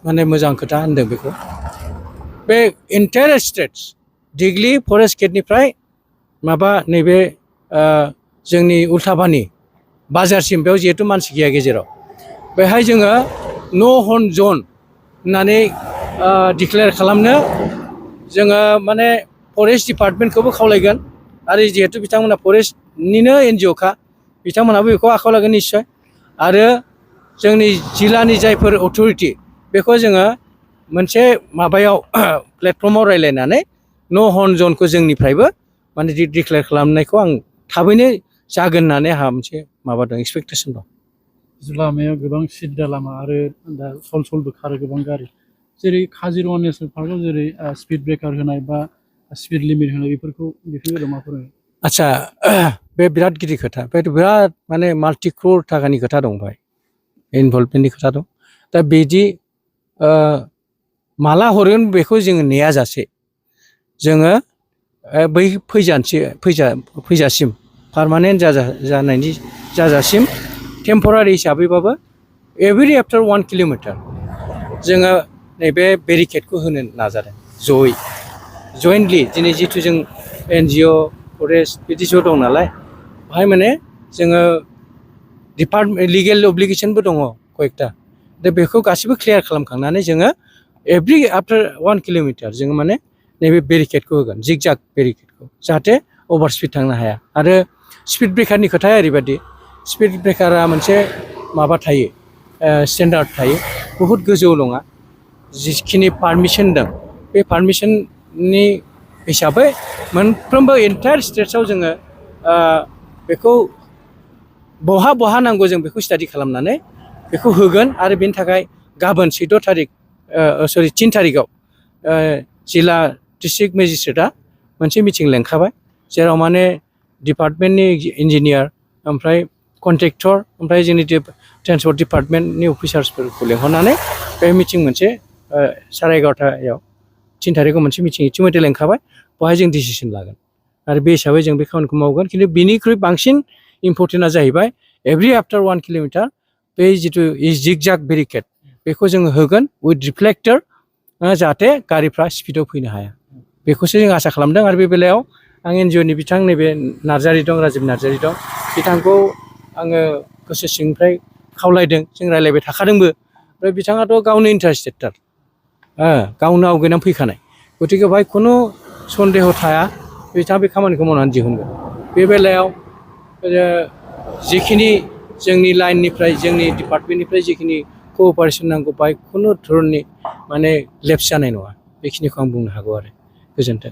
माने मोजां खोथा होनदों बेखौ बे इन्टायर स्टेट्स दिग्लि फरेस्ट गेटनिफ्राय माबा नैबे जोंनि उल्थापानि बाजारसिम बेयाव जिहेतु मानसि गैया गेजेराव बेहाय जोङो नो हर्न जन होननानै डिक्लेयार खालामनो जोङो माने फरेस्ट डिपार्टमेन्टखौबो खावलायगोन आरो जिहेतु बिथांमोना फरेस्टनिनो एनजिअखा बिथांमोनाबो बेखौ आखायाव लागोन निश्चय आरो जोंनि जिल्लानि जायफोर अथ'रिटि बेखौ जोङो मोनसे माबायाव प्लेटफर्माव रायज्लायनानै नो हर्न जनखौ जोंनिफ्रायबो माने डिक्लेयार खालामनायखौ आं थाबैनो जागोन होननानै आंहा मोनसे माबा दं एक्सपेक्टेसन दं लामायाव गोबां सिद्दा लामा आरो दा सलबो खारो गोबां गारि जेरै काजिरङा नेसनेल पार्कआव जेरै स्पिड ब्रेकार होनाय बा स्पिड लिमिट होनाय बेफोरखौ बेफोर मा फोरोङो आच्छा बे बिराद गिदिर खोथा बे बिराद माने माल्टि क्र'र थाखानि खोथा दं बाहाय इनभल्भमेन्टनि खोथा दं दा बिदि माला हरगोन बेखौ जोङो नेयाजासे जोङो बै फैजासिम पार्मानेन्ट जानायनि जाजासिम टेम्परारि हिसाबैबाबो एभरि आफ्टार 1 किल'मिटार जोङो नैबे बेरिकेडखौ होनो नाजादों जयेन्टलि दिनै जिथु जों एनजिअ फरेस्ट बिदि ज' दं नालाय बाहाय माने जोङो लिगेल अब्लिगेसनबो दङ कयेकटा दा बेखौ गासिबो क्लियार खालामखांनानै जोङो एभरि आफ्टार 1 किल'मिटार जोङो माने नैबे बेरिकेडखौ होगोन जिग जाग बेरिकेडखौ जाहाथे अभार स्पिड थांनो हाया आरो स्पिड ब्रेकारनि खोथाया ओरैबायदि स्पिड ब्रेकारा मोनसे माबा थायो स्टेन्डार्ड थायो बहुद गोजौ नङा जिखिनि पारमिसन दं बे पारमिसननि हिसाबै मोनफ्रोमबो इन्टायर स्टेट्सआव जोङो बेखौ बहा नांगौ जों बेखौ स्टाडि खालामनानै बेखौ होगोन आरो बेनि थाखाय गाबोन 3 थारिखआव जिल्ला डिस्ट्रिक्ट मेजिस्ट्रेटआ मोनसे मिटिं लेंखाबाय जेराव माने डिपार्टमेन्टनि इन्जिनियार ओमफ्राय कन्ट्रेक्टर ओमफ्राय जोंनि ट्रेन्सपर्ट डिपार्टमेन्टनि अफिसार्सफोरखौ लेंहरनानै बे मिटिं मोनसे 11:30 3 थारिखआव मोनसे मिटिं इतिमধ্যे लेंखाबाय बेवहाय जों डिसिसन लागोन आरो बे हिसाबै जों बे खामानिखौ मावगोन खिन्थु बिनिख्रुइ बांसिन इम्परटेन्टआ जाहैबाय एभरि आफ्टार 1 किल'मिटार बे जिथु जिग जाग बेरिकेड बेखौ जोङो होगोन उइथ रिफ्लेक्टर जाहाथे गारिफ्रा स्पिडआव फैनो हाया बेखौसो जों आसा खालामदों आरो बे बेलायाव आं एनजिअनि बिथां नैबे नार्जारि दं राजिब नार्जारि दं बिथांखौ आङो गोसो सिंनिफ्राय खावलायदों जों रायज्लायबाय थाखादोंबो ओमफ्राय बिथाङाथ' गावनो इन्टारेस्टेडथार गावनो आवगायनानै फैखानाय गतिके बेवहाय खुनु सन्देह थाया बिथाङा बे खामानिखौ मावनानै दिहुनगोन बे बेलायाव जिखिनि जोंनि लाइननिफ्राय जोंनि डिपार्टमेन्टनिफ्राय जिखिनि क'अपारेसन नांगौ बाहाय खुनु धरननि माने लेप्स जानाय नङा बेखिनिखौ आं बुंनो हागौ आरो गोजोन्थों